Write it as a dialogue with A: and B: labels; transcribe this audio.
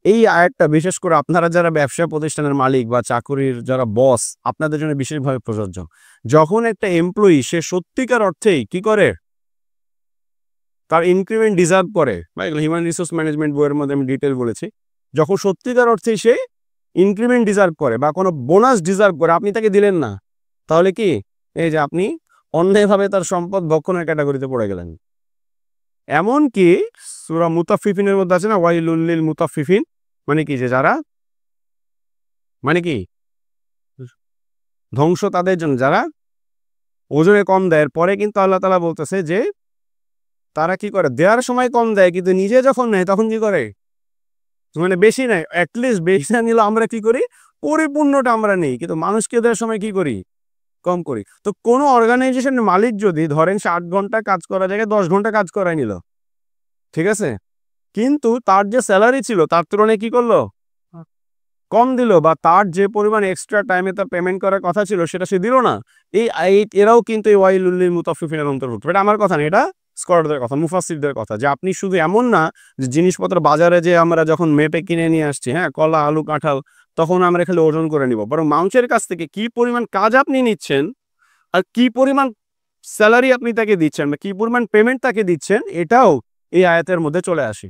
A: এই আয়াতটা বিশেষ করে আপনারা যারা ব্যবসা প্রতিষ্ঠানের মালিক বা চাকুরির যারা বস, আপনাদের জন্য বিশেষভাবে প্রযোজ্য। যখন একটা এমপ্লয়ি সে সত্যিকার অর্থেই কি করে? তার ইনক্রিমেন্ট ডিজার্ভ করে, বা এগুলো হিউম্যান রিসোর্স ম্যানেজমেন্ট বইয়ের মধ্যে আমি ডিটেইল বলেছি। যখন সত্যিকার অর্থেই সে ইনক্রিমেন্ট ডিজার্ভ করে বা কোনো বোনাস ডিজার্ভ করে, আপনি তাকে দিলেন না, তাহলে কি? এই যে আপনি অন্যায়ভাবে তার সম্পদ ভক্ষণের ক্যাটাগরিতে পড়ে গেলেন। এমনকি সূরা মুতাফফিফিনের মধ্যে আছে না, ওয়াইলুল লিল মুতাফফিফিন, মানে কি? যে যারা, মানে কি? ধ্বংস তাদের জন্য যারা ওজনে কম দেয়। পরে কিন্তু আল্লাহ তাআলা বলতেছে যে তারা কি করে? দেওয়ার সময় কম দেয়, কিন্তু নিজে যখন নেয় তখন কি করে? মানে বেশি নেয়। এট লিস্ট বেশি না নিলেও আমরা কি করি? পরিপূর্ণটা আমরা নেই। কিন্তু মানুষকে দেওয়ার সময় কি করি? কম করি। তো কোনো অর্গানাইজেশনের মালিক যদি ধরেন সে ৮ ঘন্টা কাজ করার জায়গায় ১০ ঘন্টা কাজ করায় নিল। ঠিক আছে? কিন্তু তার যে সেলারি ছিল তার তুলনায় কি করল? কম দিল, বা তার যে পরিমাণ এক্সট্রা টাইমে তার পেমেন্ট করার কথা ছিল সেটা সে দিল না। এরাও কিন্তু এই ওয়াইলুল লিল মুতাফফিফিনের অন্তর্ভুক্ত। এটা আমার কথা না, এটা স্কলারদের কথা, মুফাসসিরদের কথা, যে আপনি শুধু এমন না যে জিনিসপত্র বাজারে যে আমরা যখন মেপে কিনে নিয়ে আসছি, হ্যাঁ? কলা, আলু, কাঁঠাল, তখন আমরা খালি ওজন করে নিব। বরং মানুষের কাছ থেকে কি পরিমাণ কাজ আপনি নিচ্ছেন আর কি পরিমাণ সেলারি আপনি তাকে দিচ্ছেন বা কি পরিমাণ পেমেন্ট তাকে দিচ্ছেন, এটাও এই আয়াতের মধ্যে চলে আসে।